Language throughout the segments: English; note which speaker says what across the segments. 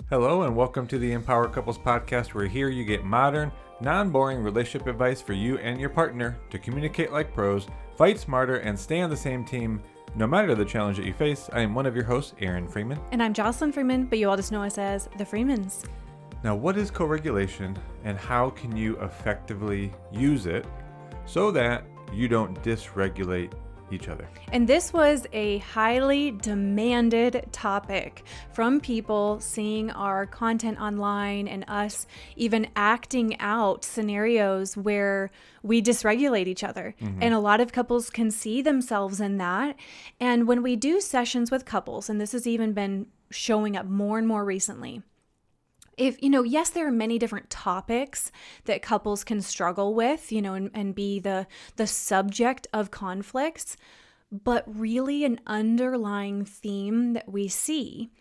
Speaker 1: Hello and welcome to the Empower Couples podcast, where here you get modern, non-boring relationship advice for you and your partner to communicate like pros, fight smarter, and stay on the same team no matter the challenge that you face. I am one of your hosts, Aaron Freeman.
Speaker 2: And I'm Jocelyn Freeman, but you all just know us as the Freemans.
Speaker 1: Now, what is co-regulation and how can you effectively use it so that you don't dysregulate each other?
Speaker 2: And this was a highly demanded topic from people seeing our content online and us even acting out scenarios where we dysregulate each other. And a lot of couples can see themselves in that. And when we do sessions with couples, and this has even been showing up more and more recently, yes, there are many different topics that couples can struggle with, and be the subject of conflicts. But really an underlying theme that we see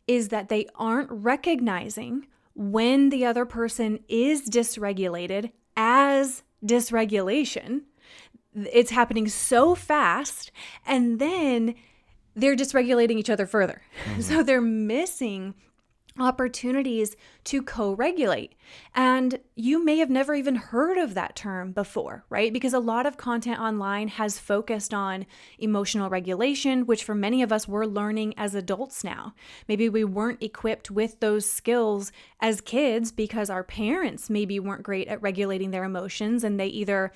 Speaker 2: is that they aren't recognizing when the other person is dysregulated as dysregulation. It's happening so fast, and then they're dysregulating each other further. So they're missing opportunities to co-regulate. And you may have never even heard of that term before, right? Because a lot of content online has focused on emotional regulation, which for many of us, we're learning as adults now. Maybe we weren't equipped with those skills as kids because our parents maybe weren't great at regulating their emotions, and they either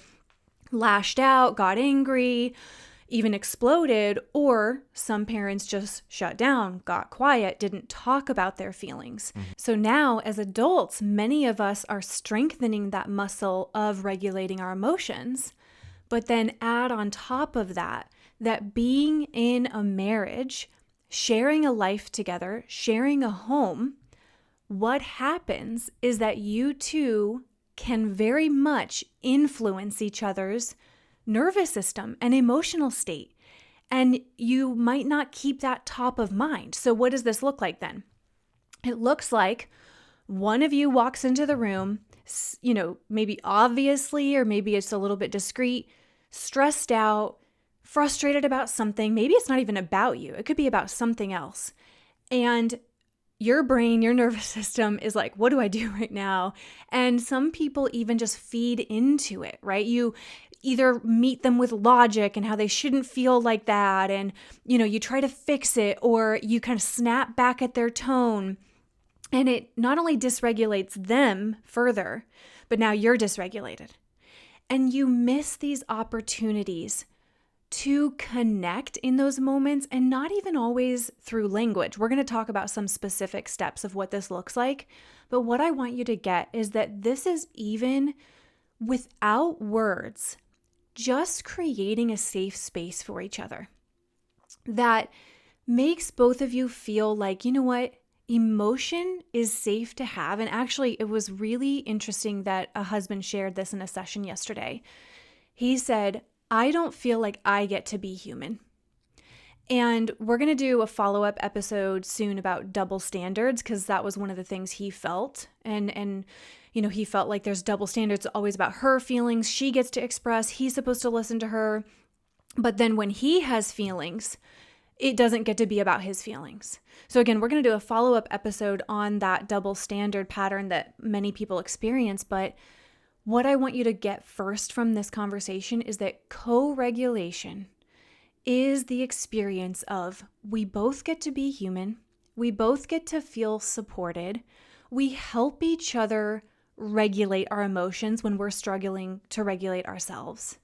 Speaker 2: lashed out, got angry, even exploded, or some parents just shut down, got quiet, didn't talk about their feelings. So now as adults, many of us are strengthening that muscle of regulating our emotions. But then add on top of that being in a marriage, sharing a life together, sharing a home, what happens is that you two can very much influence each other's nervous system and emotional state. And you might not keep that top of mind. So what does this look like then? It looks like one of you walks into the room, maybe obviously, or maybe it's a little bit discreet, stressed out, frustrated about something. Maybe it's not even about you. It could be about something else. And your brain, your nervous system is like, what do I do right now? And some people even just feed into it, right? You either meet them with logic and how they shouldn't feel like that. And, you try to fix it, or you kind of snap back at their tone. And it not only dysregulates them further, but now you're dysregulated. And you miss these opportunities to connect in those moments, and not even always through language. We're going to talk about some specific steps of what this looks like. But what I want you to get is that this is even without words, just creating a safe space for each other that makes both of you feel like, you know what, emotion is safe to have. And actually, it was really interesting that a husband shared this in a session yesterday. He said, I don't feel like I get to be human. And we're going to do a follow-up episode soon about double standards, because that was one of the things he felt. And he felt like there's double standards, always about her feelings. She gets to express, he's supposed to listen to her. But then when he has feelings, it doesn't get to be about his feelings. So again, we're going to do a follow-up episode on that double standard pattern that many people experience. But what I want you to get first from this conversation is that co-regulation is the experience of we both get to be human. We both get to feel supported. We help each other regulate our emotions when we're struggling to regulate ourselves.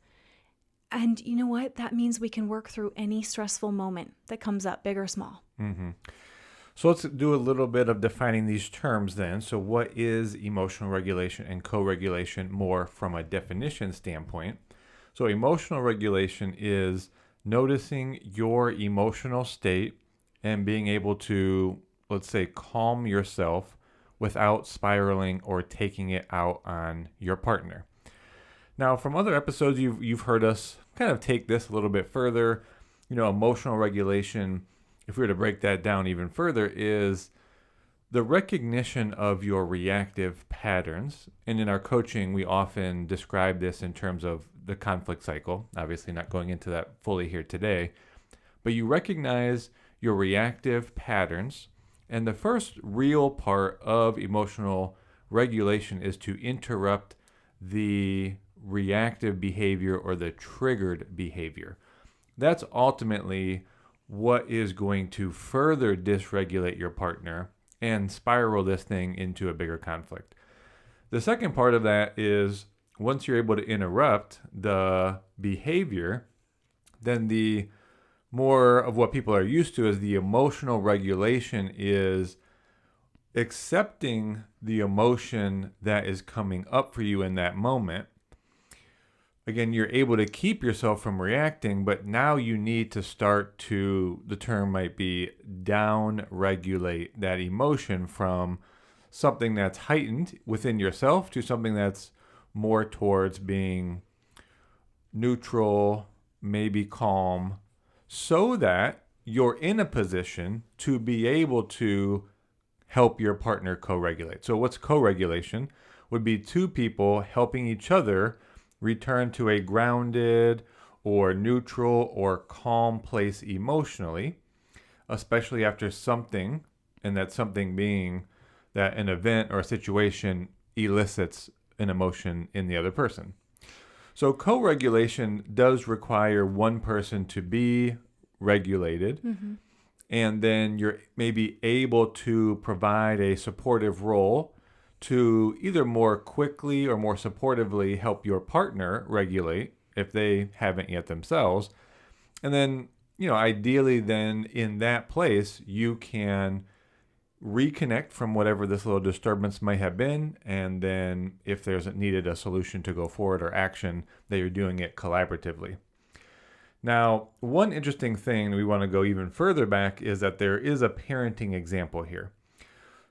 Speaker 2: And you know what? That means we can work through any stressful moment that comes up, big or small.
Speaker 1: So let's do a little bit of defining these terms then. So what is emotional regulation and co-regulation more from a definition standpoint? So emotional regulation is noticing your emotional state and being able to, let's say, calm yourself without spiraling or taking it out on your partner. Now, from other episodes, you've heard us kind of take this a little bit further. Emotional regulation, if we were to break that down even further, is the recognition of your reactive patterns. And in our coaching, we often describe this in terms of the conflict cycle. Obviously not going into that fully here today, but you recognize your reactive patterns And the first real part of emotional regulation is to interrupt the reactive behavior or the triggered behavior. That's ultimately what is going to further dysregulate your partner and spiral this thing into a bigger conflict. The second part of that is once you're able to interrupt the behavior, then the more of what people are used to is the emotional regulation is accepting the emotion that is coming up for you in that moment. Again, you're able to keep yourself from reacting, but now you need to start to, the term might be down regulate that emotion from something that's heightened within yourself to something that's more towards being neutral, maybe calm, so that you're in a position to be able to help your partner co-regulate. So what's co-regulation? Would be two people helping each other return to a grounded or neutral or calm place emotionally, especially after something, and that something being that an event or a situation elicits an emotion in the other person. So co-regulation does require one person to be regulated, and then you're maybe able to provide a supportive role to either more quickly or more supportively help your partner regulate if they haven't yet themselves. And then, ideally then in that place, you can reconnect from whatever this little disturbance might have been. And then if there's needed a solution to go forward or action, that you're doing it collaboratively. Now, one interesting thing we want to go even further back is that there is a parenting example here.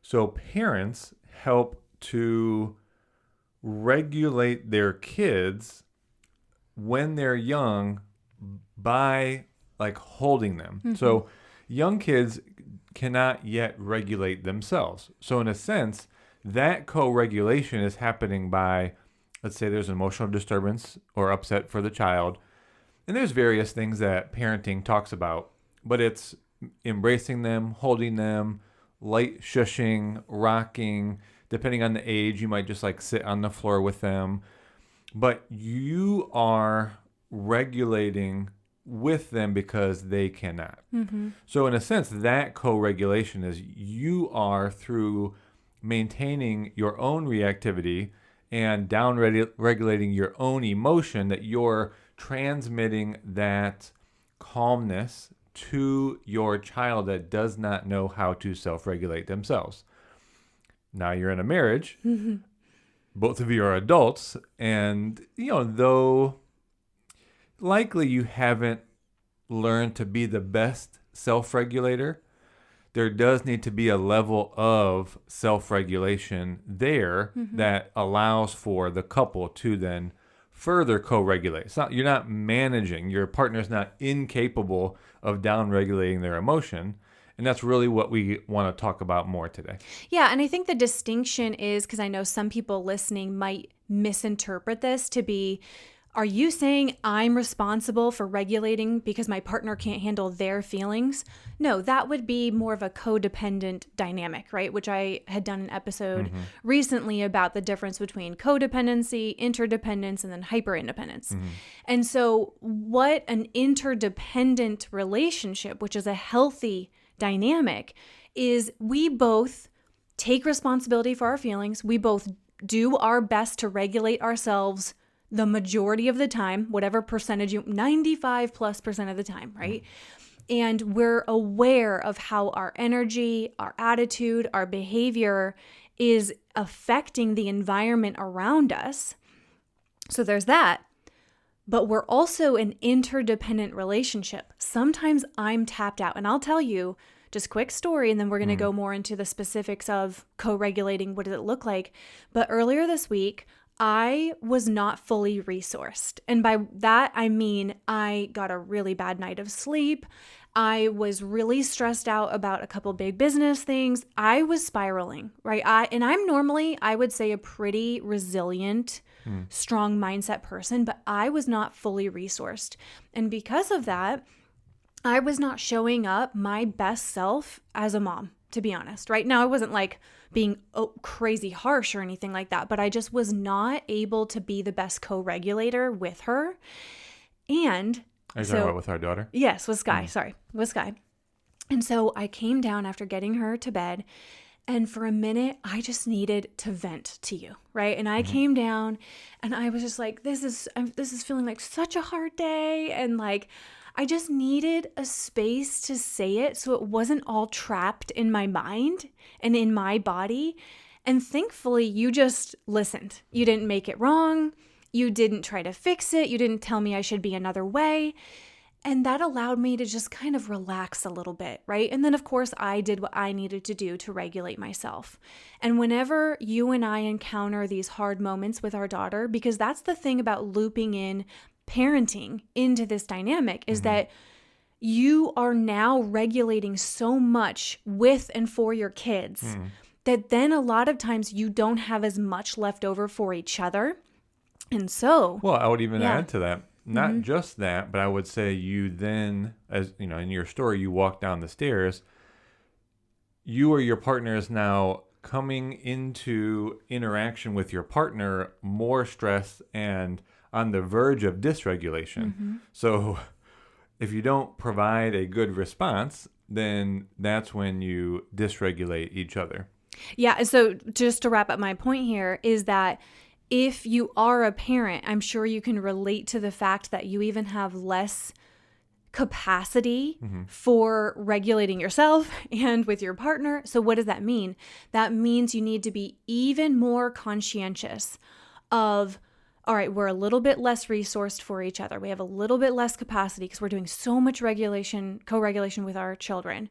Speaker 1: So parents help to regulate their kids when they're young by holding them. So young kids cannot yet regulate themselves. So in a sense, that co-regulation is happening by, let's say there's an emotional disturbance or upset for the child. And there's various things that parenting talks about, but it's embracing them, holding them, light shushing, rocking. Depending on the age, you might just sit on the floor with them. But you are regulating with them because they cannot. So in a sense, that co-regulation is you are, through maintaining your own reactivity and down regulating your own emotion, that you're transmitting that calmness to your child that does not know how to self-regulate themselves. Now you're in a marriage. Both of you are adults, and though likely you haven't learned to be the best self-regulator, there does need to be a level of self-regulation there that allows for the couple to then further co-regulate. You're not managing. Your partner's not incapable of down-regulating their emotion. And that's really what we want to talk about more today.
Speaker 2: Yeah, and I think the distinction is, because I know some people listening might misinterpret this to be, are you saying I'm responsible for regulating because my partner can't handle their feelings? No, that would be more of a codependent dynamic, right? Which I had done an episode recently about the difference between codependency, interdependence, and then hyperindependence. And so what an interdependent relationship, which is a healthy dynamic, is we both take responsibility for our feelings. We both do our best to regulate ourselves the majority of the time, whatever percentage, 95+% of the time, right? And we're aware of how our energy, our attitude, our behavior is affecting the environment around us. So there's that. But we're also an interdependent relationship. Sometimes I'm tapped out, and I'll tell you just quick story, and then we're going to go more into the specifics of co-regulating. What does it look like? But earlier this week, I was not fully resourced. And by that, I mean, I got a really bad night of sleep. I was really stressed out about a couple big business things. I was spiraling, right? I'm normally, I would say, a pretty resilient, strong mindset person, but I was not fully resourced. And because of that, I was not showing up my best self as a mom. to be honest. Right now, I wasn't like being crazy harsh or anything like that, but I just was not able to be the best co-regulator with her. And
Speaker 1: Are you talking about with our daughter?
Speaker 2: Yes, with Sky. Sorry, with Sky. And so I came down after getting her to bed, and for a minute, I just needed to vent to you, right? And I came down, and I was just like, this is feeling like such a hard day, and like, I just needed a space to say it so it wasn't all trapped in my mind and in my body. And thankfully, you just listened. You didn't make it wrong. You didn't try to fix it. You didn't tell me I should be another way. And that allowed me to just kind of relax a little bit, right? And then, of course, I did what I needed to do to regulate myself. And whenever you and I encounter these hard moments with our daughter, because that's the thing about looping in parenting into this dynamic, is that you are now regulating so much with and for your kids that then a lot of times you don't have as much left over for each other. And so,
Speaker 1: well, I would even add to that. Not just that, but I would say you then, as you know, in your story, you walk down the stairs. You or your partner is now coming into interaction with your partner more stressed and on the verge of dysregulation. So if you don't provide a good response, then that's when you dysregulate each other.
Speaker 2: Yeah. So just to wrap up my point here is that if you are a parent, I'm sure you can relate to the fact that you even have less capacity for regulating yourself and with your partner. So what does that mean? That means you need to be even more conscientious of, all right, we're a little bit less resourced for each other. We have a little bit less capacity because we're doing so much co-regulation with our children.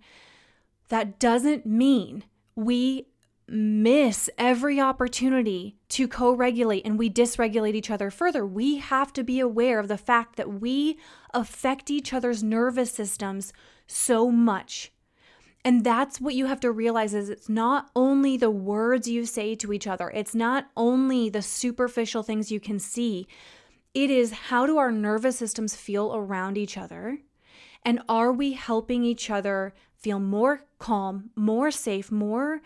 Speaker 2: That doesn't mean we miss every opportunity to co-regulate and we dysregulate each other further. We have to be aware of the fact that we affect each other's nervous systems so much. And that's what you have to realize is it's not only the words you say to each other. It's not only the superficial things you can see. It is how do our nervous systems feel around each other? And are we helping each other feel more calm, more safe, more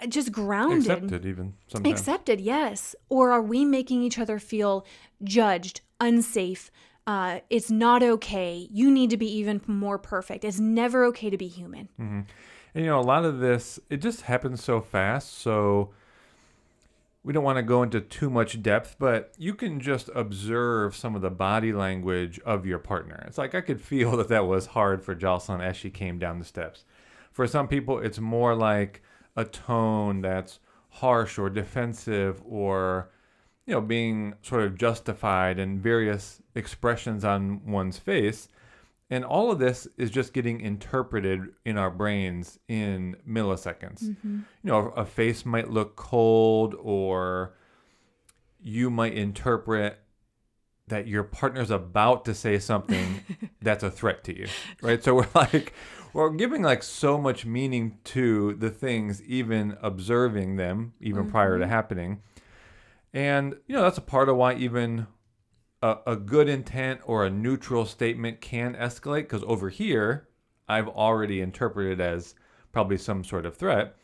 Speaker 2: just grounded.
Speaker 1: Accepted even sometimes.
Speaker 2: Accepted, yes. Or are we making each other feel judged, unsafe? It's not okay. You need to be even more perfect. It's never okay to be human.
Speaker 1: And you know, a lot of this, it just happens so fast. So we don't want to go into too much depth, but you can just observe some of the body language of your partner. It's like I could feel that was hard for Jocelyn as she came down the steps. For some people, it's more like a tone that's harsh or defensive or, you know, being sort of justified and various expressions on one's face. And all of this is just getting interpreted in our brains in milliseconds. You know, a face might look cold, or you might interpret that your partner's about to say something that's a threat to you, right? So we're giving like so much meaning to the things, even observing them, even prior to happening. And, you know, that's a part of why even a good intent or a neutral statement can escalate, because over here, I've already interpreted as probably some sort of threat.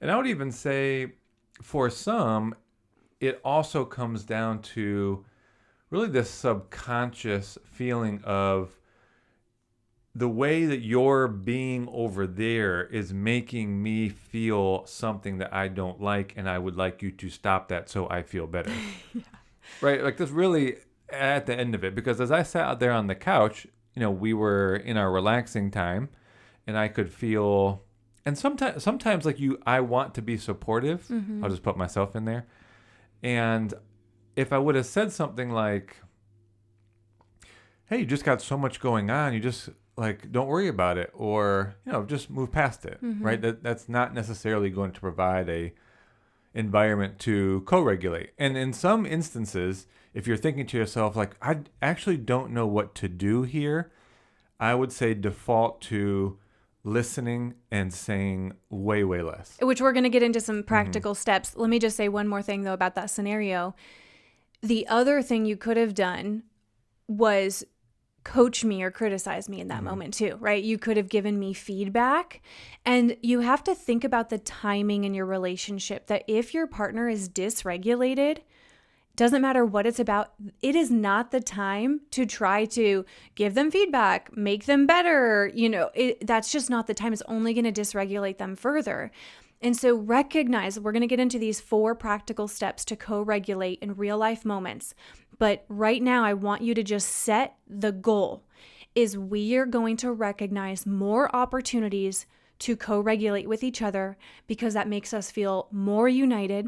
Speaker 1: And I would even say for some, it also comes down to really this subconscious feeling of the way that you're being over there is making me feel something that I don't like, and I would like you to stop that so I feel better. Right? Like this really at the end of it, because as I sat out there on the couch, you know, we were in our relaxing time, and I could feel, and sometimes like I want to be supportive. I'll just put myself in there. And if I would have said something like, hey, you just got so much going on, you just like, don't worry about it, or, you know, just move past it, right? That's not necessarily going to provide a environment to co-regulate. And in some instances, if you're thinking to yourself, like, I actually don't know what to do here, I would say default to listening and saying way, way less.
Speaker 2: Which we're going to get into some practical steps. Let me just say one more thing, though, about that scenario. The other thing you could have done was coach me or criticize me in that moment too, right? You could have given me feedback. And you have to think about the timing in your relationship, that if your partner is dysregulated, doesn't matter what it's about, it is not the time to try to give them feedback, make them better. That's just not the time. It's only going to dysregulate them further. And so recognize, we're going to get into these 4 practical steps to co-regulate in real life moments. But right now, I want you to just set the goal is we are going to recognize more opportunities to co-regulate with each other, because that makes us feel more united,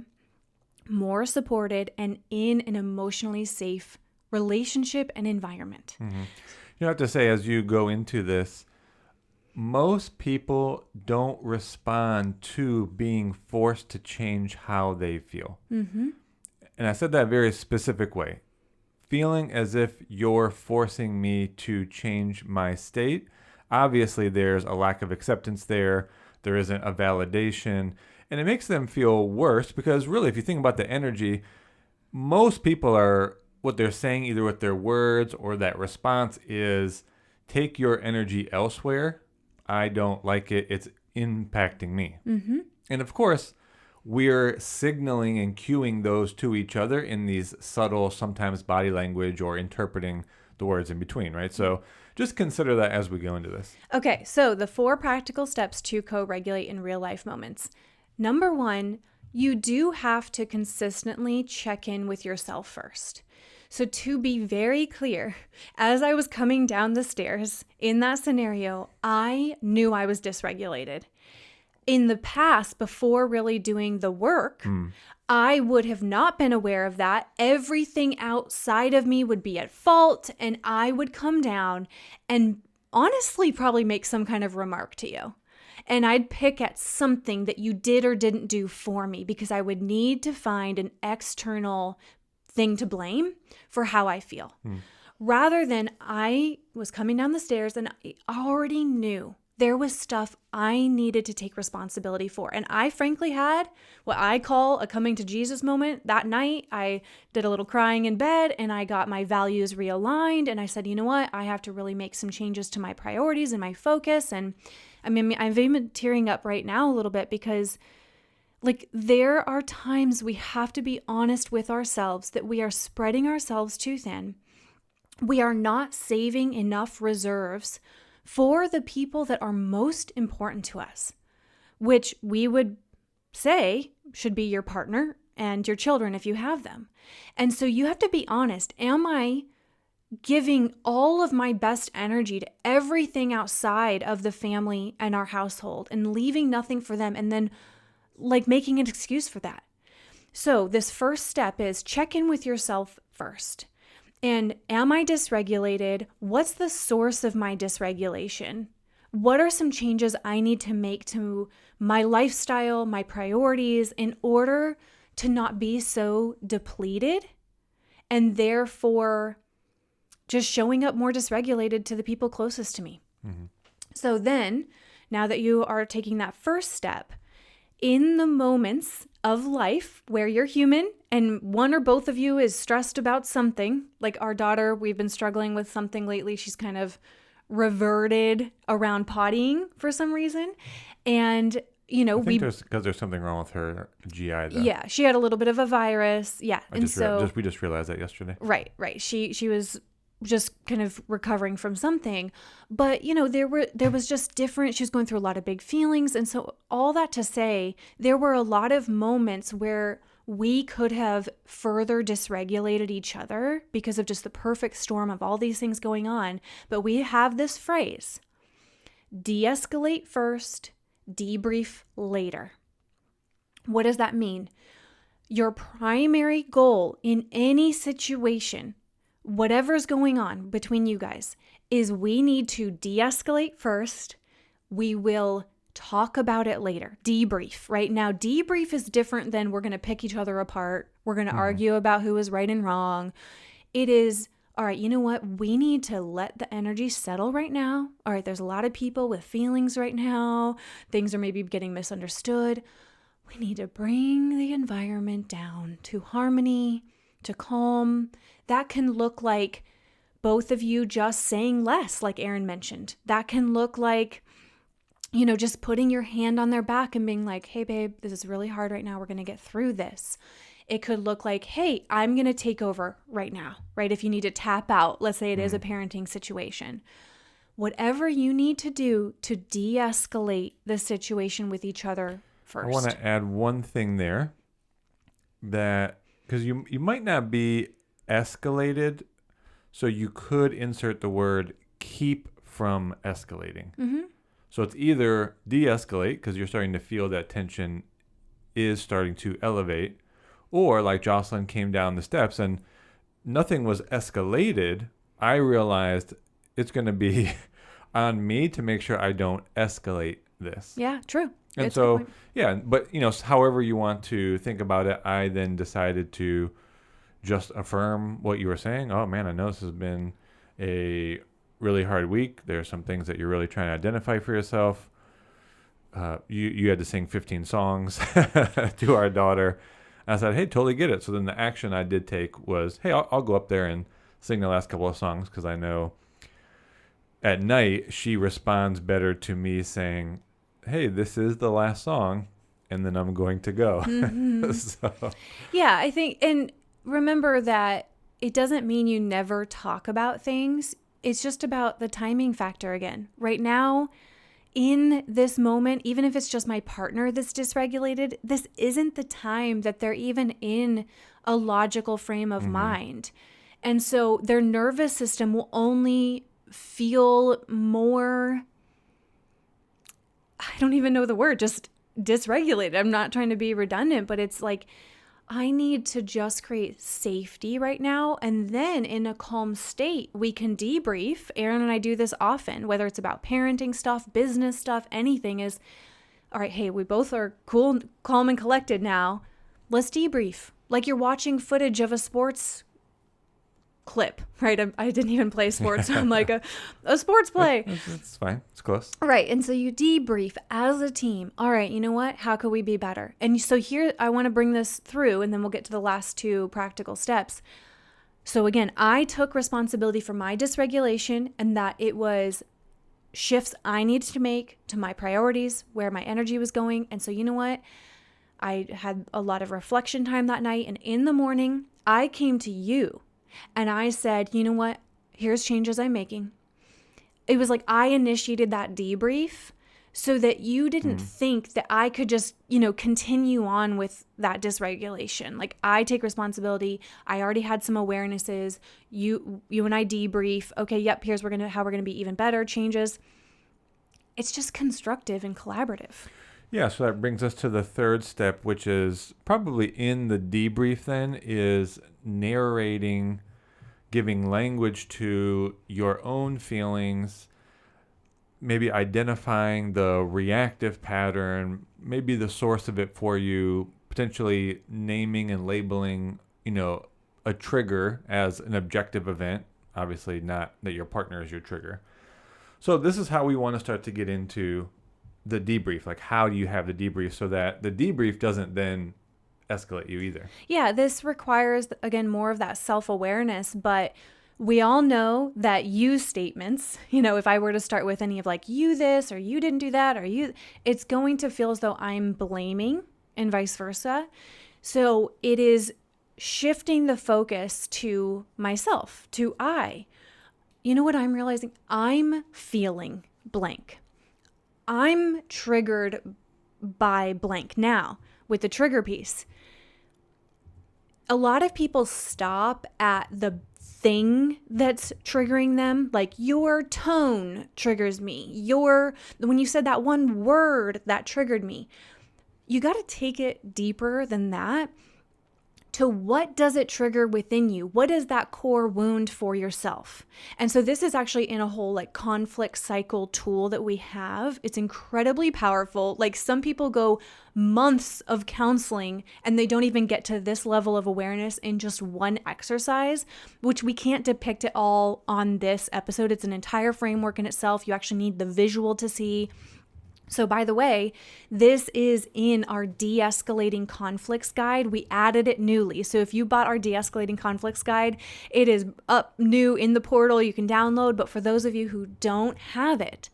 Speaker 2: more supported, and in an emotionally safe relationship and environment.
Speaker 1: You have to say, as you go into this, most people don't respond to being forced to change how they feel. And I said that very specific way. Feeling as if you're forcing me to change my state. Obviously, there's a lack of acceptance there. There isn't a validation. And it makes them feel worse, because really, if you think about the energy, most people are, what they're saying either with their words or that response is, take your energy elsewhere. I don't like it. It's impacting me. And of course, we're signaling and cueing those to each other in these subtle, sometimes body language, or interpreting the words in between, right? So just consider that as we go into this.
Speaker 2: Okay, so the 4 practical steps to co-regulate in real life moments. Number 1, you do have to consistently check in with yourself first. So to be very clear, as I was coming down the stairs in that scenario, I knew I was dysregulated. In the past, before really doing the work, I would have not been aware of that. Everything outside of me would be at fault, and I would come down and honestly probably make some kind of remark to you. And I'd pick at something that you did or didn't do for me, because I would need to find an external thing to blame for how I feel. Rather than I was coming down the stairs and I already knew there was stuff I needed to take responsibility for. And I frankly had what I call a coming to Jesus moment. That night, I did a little crying in bed, and I got my values realigned. And I said, you know what? I have to really make some changes to my priorities and my focus. And I'm even tearing up right now a little bit, because there are times we have to be honest with ourselves that we are spreading ourselves too thin. We are not saving enough reserves for the people that are most important to us, which we would say should be your partner and your children if you have them. And so you have to be honest. Am I giving all of my best energy to everything outside of the family and our household and leaving nothing for them, and then making an excuse for that? So this first step is check in with yourself first. And am I dysregulated? What's the source of my dysregulation? What are some changes I need to make to my lifestyle, my priorities, in order to not be so depleted and therefore just showing up more dysregulated to the people closest to me? So then, now that you are taking that first step, in the moments of life where you're human and one or both of you is stressed about something, like our daughter, we've been struggling with something lately. She's kind of reverted around pottying for some reason. And,
Speaker 1: I think because there's something wrong with her GI though.
Speaker 2: Yeah, she had a little bit of a virus. Yeah.
Speaker 1: We just realized that yesterday.
Speaker 2: Right. She was just kind of recovering from something. But, there was just different, she was going through a lot of big feelings. And so all that to say, there were a lot of moments where we could have further dysregulated each other because of just the perfect storm of all these things going on. But we have this phrase, de-escalate first, debrief later. What does that mean? Your primary goal in any situation, whatever's going on between you guys, is we need to de-escalate first. We will talk about it later. Debrief. Right now, debrief is different than we're going to pick each other apart. We're going to argue about who is right and wrong. It is, all right, you know what? We need to let the energy settle right now. All right, there's a lot of people with feelings right now. Things are maybe getting misunderstood. We need to bring the environment down to harmony, to calm. That can look like both of you just saying less, like Erin mentioned. That can look like, just putting your hand on their back and being like, hey, babe, this is really hard right now. We're going to get through this. It could look like, hey, I'm going to take over right now, right? If you need to tap out, let's say it is a parenting situation. Whatever you need to do to de-escalate the situation with each other first.
Speaker 1: I want to add one thing there, that because you might not be escalated, so you could insert the word keep from escalating.
Speaker 2: Mm-hmm.
Speaker 1: So it's either de-escalate because you're starting to feel that tension is starting to elevate, or like Jocelyn came down the steps and nothing was escalated. I realized it's going to be on me to make sure I don't escalate this.
Speaker 2: Yeah, true.
Speaker 1: And
Speaker 2: it's
Speaker 1: so, yeah, but however you want to think about it, I then decided to just affirm what you were saying. Oh man, I know this has been a really hard week. There are some things that you're really trying to identify for yourself. You had to sing 15 songs to our daughter. I said, hey, totally get it. So then the action I did take was, hey, I'll go up there and sing the last couple of songs, because I know at night she responds better to me saying, hey, this is the last song, and then I'm going to go.
Speaker 2: Mm-hmm.
Speaker 1: So.
Speaker 2: Yeah, I think, and remember that it doesn't mean you never talk about things. It's just about the timing factor again. Right now, in this moment, even if it's just my partner that's dysregulated, this isn't the time that they're even in a logical frame of mind. And so their nervous system will only feel more, I don't even know the word, just dysregulated. I'm not trying to be redundant, but it's like, I need to just create safety right now. And then in a calm state, we can debrief. Erin and I do this often, whether it's about parenting stuff, business stuff, anything is, all right, hey, we both are cool, calm and collected now. Let's debrief. Like you're watching footage of a sports clip, right? I didn't even play sports. So I'm like a sports play.
Speaker 1: It's fine. It's close.
Speaker 2: Right. And so you debrief as a team. All right, you know what? How could we be better? And so here, I want to bring this through, and then we'll get to the last two practical steps. So again, I took responsibility for my dysregulation, and that it was shifts I needed to make to my priorities, where my energy was going. And so you know what? I had a lot of reflection time that night. And in the morning, I came to you and I said, you know what? Here's changes I'm making. It was like I initiated that debrief so that you didn't think that I could just, continue on with that dysregulation. Like I take responsibility. I already had some awarenesses. You and I debrief. Okay, yep, here's how we're gonna be even better, changes. It's just constructive and collaborative.
Speaker 1: Yeah, so that brings us to the third step, which is probably in the debrief then, is narrating, giving language to your own feelings, maybe identifying the reactive pattern, maybe the source of it for you, potentially naming and labeling, a trigger as an objective event, obviously not that your partner is your trigger. So this is how we want to start to get into the debrief. Like, how do you have the debrief so that the debrief doesn't then escalate you either? Yeah,
Speaker 2: this requires, again, more of that self-awareness, but we all know that you statements, if I were to start with any of like, you this, or you didn't do that, or it's going to feel as though I'm blaming and vice versa. So it is shifting the focus to myself, to I. You know what I'm realizing? I'm feeling blank. I'm triggered by blank. Now, with the trigger piece, a lot of people stop at the thing that's triggering them. Like, your tone triggers me. When you said that one word, that triggered me. You got to take it deeper than that to what does it trigger within you? What is that core wound for yourself? And so this is actually in a whole like conflict cycle tool that we have. It's incredibly powerful. Like, some people go months of counseling and they don't even get to this level of awareness in just one exercise, which we can't depict it all on this episode. It's an entire framework in itself. You actually need the visual to see. So by the way, this is in our De-Escalating Conflicts guide. We added it newly. So if you bought our De-Escalating Conflicts guide, it is up new in the portal. You can download. But for those of you who don't have it,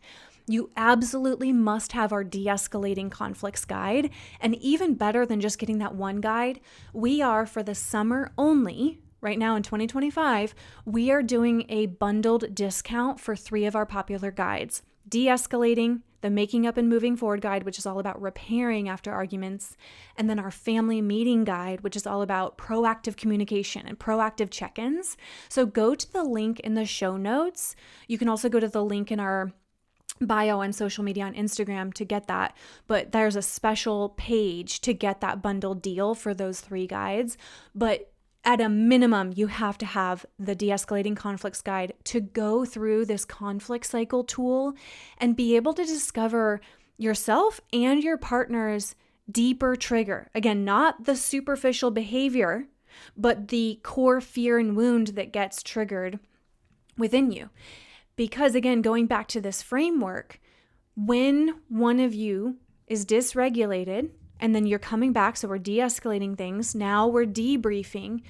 Speaker 2: you absolutely must have our De-Escalating Conflicts guide. And even better than just getting that one guide, we are, for the summer only, right now in 2025, we are doing a bundled discount for 3 of our popular guides. De-Escalating, the Making Up and Moving Forward guide, which is all about repairing after arguments, and then our Family Meeting guide, which is all about proactive communication and proactive check-ins. So go to the link in the show notes. You can also go to the link in our bio on social media on Instagram to get that, but there's a special page to get that bundled deal for those 3 guides. But at a minimum, you have to have the De-Escalating Conflicts guide to go through this conflict cycle tool and be able to discover yourself and your partner's deeper trigger. Again, not the superficial behavior, but the core fear and wound that gets triggered within you. Because again, going back to this framework, when one of you is dysregulated, and then you're coming back, so we're de-escalating things, now we're debriefing,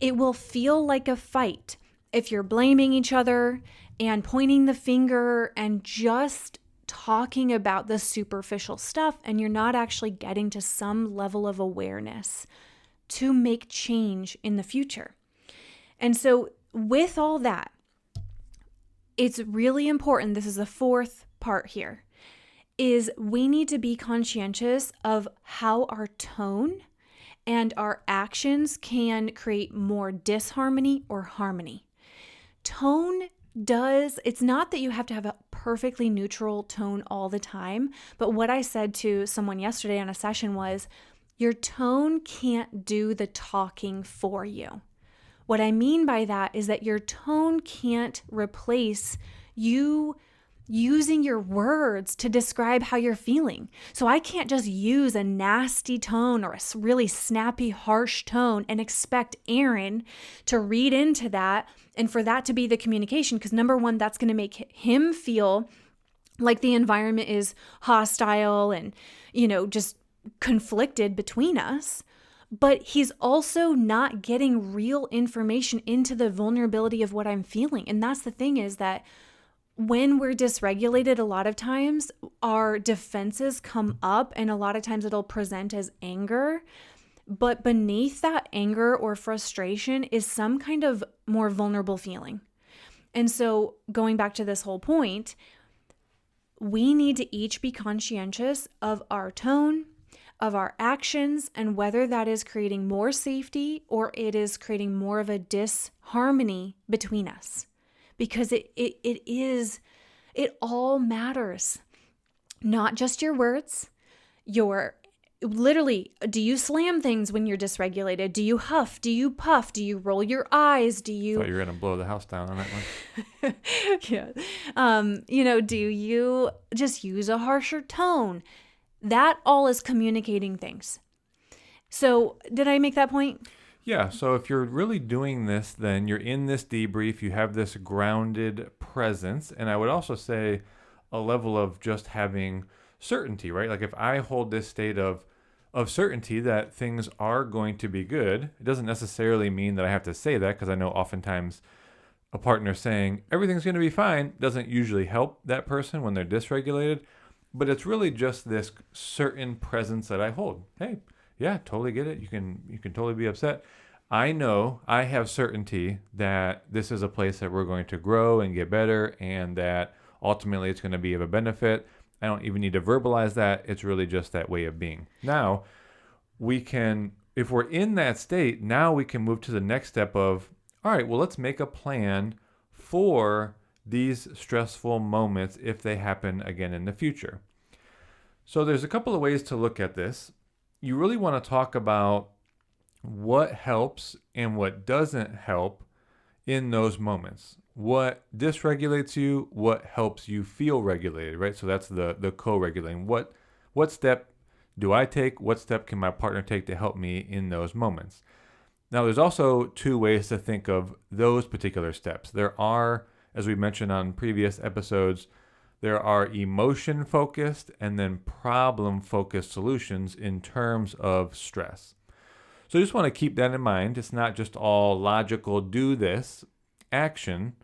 Speaker 2: it will feel like a fight if you're blaming each other and pointing the finger and just talking about the superficial stuff, and you're not actually getting to some level of awareness to make change in the future. And so with all that, it's really important, this is the 4th part here, is we need to be conscientious of how our tone and our actions can create more disharmony or harmony. Tone it's not that you have to have a perfectly neutral tone all the time, but what I said to someone yesterday on a session was, your tone can't do the talking for you. What I mean by that is that your tone can't replace you using your words to describe how you're feeling. So I can't just use a nasty tone or a really snappy, harsh tone and expect Aaron to read into that and for that to be the communication. Because number one, that's going to make him feel like the environment is hostile and, just conflicted between us. But he's also not getting real information into the vulnerability of what I'm feeling. And that's the thing, is that when we're dysregulated, a lot of times our defenses come up, and a lot of times it'll present as anger. But beneath that anger or frustration is some kind of more vulnerable feeling. And so going back to this whole point, we need to each be conscientious of our tone, of our actions, and whether that is creating more safety or it is creating more of a disharmony between us. Because it all matters. Not just your words, literally, do you slam things when you're dysregulated? Do you huff? Do you puff? Do you roll your eyes? Do you...
Speaker 1: I thought you were going to blow the house down on that one.
Speaker 2: Yeah. Do you just use a harsher tone? That all is communicating things. So did I make that point?
Speaker 1: Yeah, so if you're really doing this, then you're in this debrief, you have this grounded presence, and I would also say a level of just having certainty, right? Like if I hold this state of certainty that things are going to be good, it doesn't necessarily mean that I have to say that, because I know oftentimes a partner saying everything's going to be fine doesn't usually help that person when they're dysregulated, but it's really just this certain presence that I hold. Hey, yeah, totally get it. You can totally be upset. I know I have certainty that this is a place that we're going to grow and get better, and that ultimately it's going to be of a benefit. I don't even need to verbalize that. It's really just that way of being. Now, if we're in that state, now we can move to the next step of, all right, well, let's make a plan for these stressful moments if they happen again in the future. So there's a couple of ways to look at this. You really want to talk about what helps and what doesn't help in those moments. What dysregulates you, what helps you feel regulated, right? So that's the co-regulating. What step do I take? What step can my partner take to help me in those moments? Now, there's also 2 ways to think of those particular steps. There are, as we mentioned on previous episodes, There are emotion-focused and then problem-focused solutions in terms of stress. So you just want to keep that in mind. It's not just all logical, do this action,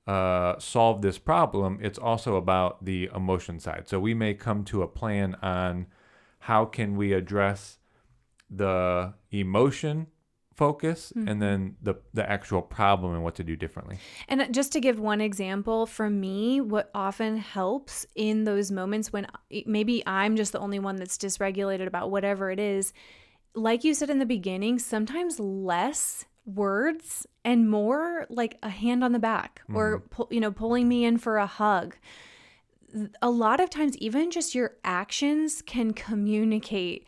Speaker 1: solve this problem. It's also about the emotion side. So we may come to a plan on how can we address the emotion focus and then the actual problem and what to do differently.
Speaker 2: And just to give one example, for me, what often helps in those moments when maybe I'm just the only one that's dysregulated about whatever it is, like you said in the beginning, sometimes less words and more like a hand on the back or pulling me in for a hug. A lot of times, even just your actions can communicate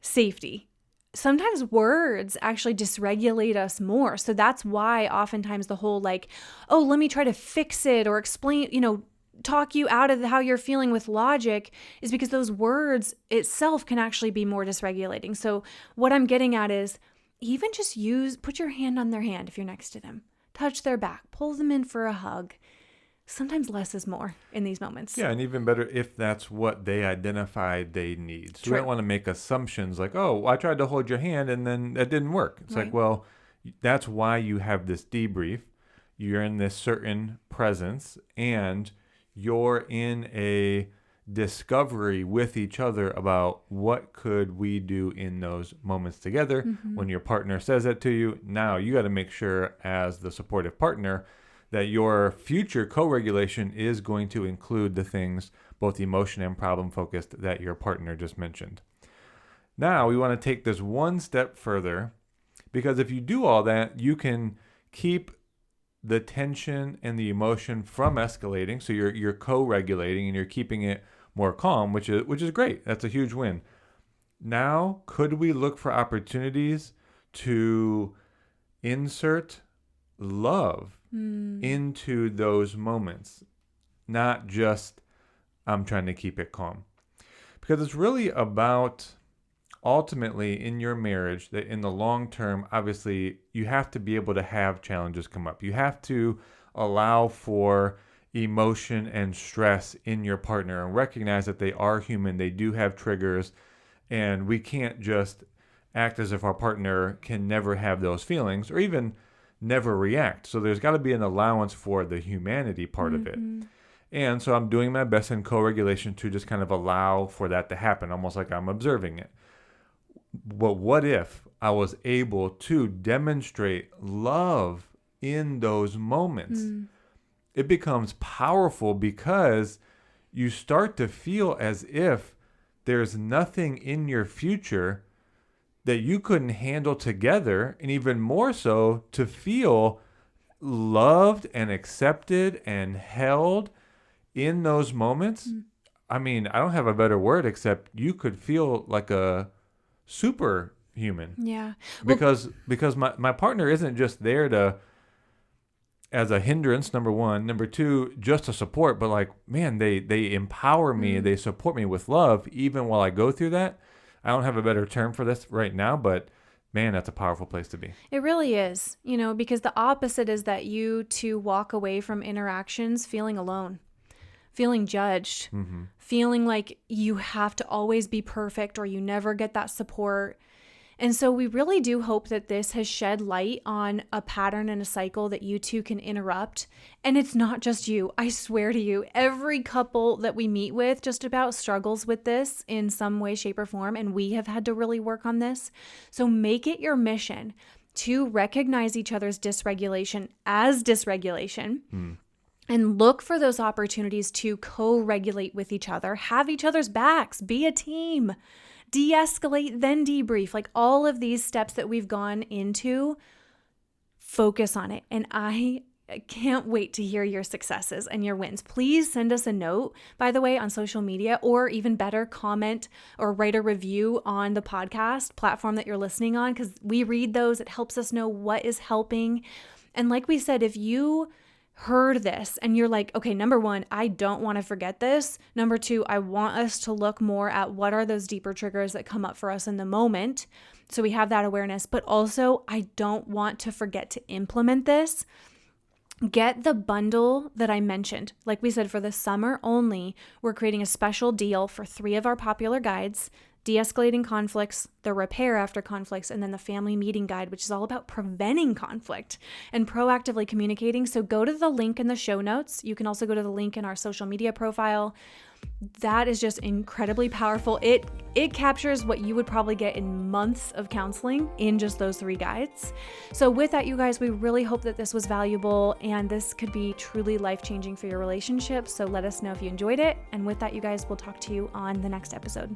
Speaker 2: safety. Sometimes words actually dysregulate us more. So that's why oftentimes the whole like, oh, let me try to fix it or explain, talk you out of how you're feeling with logic is because those words itself can actually be more dysregulating. So what I'm getting at is even just put your hand on their hand if you're next to them, touch their back, pull them in for a hug. Sometimes less is more in these moments.
Speaker 1: Yeah, and even better if that's what they identified they need. So
Speaker 2: True.
Speaker 1: we don't want to make assumptions like, oh, I tried to hold your hand and then that didn't work. It's
Speaker 2: Right.
Speaker 1: like, well, that's why you have this debrief. You're in this certain presence and you're in a discovery with each other about what could we do in those moments together. When your partner says that to you, now you got to make sure as the supportive partner that your future co-regulation is going to include the things, both emotion and problem focused, that your partner just mentioned. Now we want to take this one step further, because if you do all that, you can keep the tension and the emotion from escalating. So you're co-regulating and you're keeping it more calm, which is great. That's a huge win. Now, could we look for opportunities to insert love into those moments, not just I'm trying to keep it calm? Because it's really about ultimately in your marriage that in the long term, obviously you have to be able to have challenges come up. You have to allow for emotion and stress in your partner and recognize that they are human. They do have triggers, and we can't just act as if our partner can never have those feelings or even never react. So there's got to be an allowance for the humanity part of it. And so I'm doing my best in co-regulation to just kind of allow for that to happen, almost like I'm observing it. But what if I was able to demonstrate love in those moments? It becomes powerful because you start to feel as if there's nothing in your future that you couldn't handle together, and even more so to feel loved and accepted and held in those moments. I mean, I don't have a better word except you could feel like a superhuman.
Speaker 2: Yeah.
Speaker 1: Because my partner isn't just there to as a hindrance, number one. Number two, just to support, but like, man, they empower me, they support me with love even while I go through that. I don't have a better term for this right now, but man, that's a powerful place to be.
Speaker 2: It really is, because the opposite is that you two walk away from interactions feeling alone, feeling judged, feeling like you have to always be perfect or you never get that support. And so we really do hope that this has shed light on a pattern and a cycle that you two can interrupt. And it's not just you. I swear to you, every couple that we meet with just about struggles with this in some way, shape, or form. And we have had to really work on this. So make it your mission to recognize each other's dysregulation as dysregulation. And look for those opportunities to co-regulate with each other, have each other's backs, be a team. De-escalate, then debrief. Like all of these steps that we've gone into, focus on it. And I can't wait to hear your successes and your wins. Please send us a note, by the way, on social media, or even better, comment or write a review on the podcast platform that you're listening on, because we read those. It helps us know what is helping. And like we said, if you heard this and you're like, okay, number one, I don't want to forget this. Number two, I want us to look more at what are those deeper triggers that come up for us in the moment. So we have that awareness, but also I don't want to forget to implement this. get the bundle that I mentioned. Like we said, for the summer only, we're creating a special deal for 3 of our popular guides: De-Escalating Conflicts, the Repair After Conflicts, and then the Family Meeting Guide, which is all about preventing conflict and proactively communicating. So go to the link in the show notes. You can also go to the link in our social media profile. That is just incredibly powerful. It captures what you would probably get in months of counseling in just those 3 guides. So with that, you guys, we really hope that this was valuable and this could be truly life-changing for your relationship. So let us know if you enjoyed it. And with that, you guys, we'll talk to you on the next episode.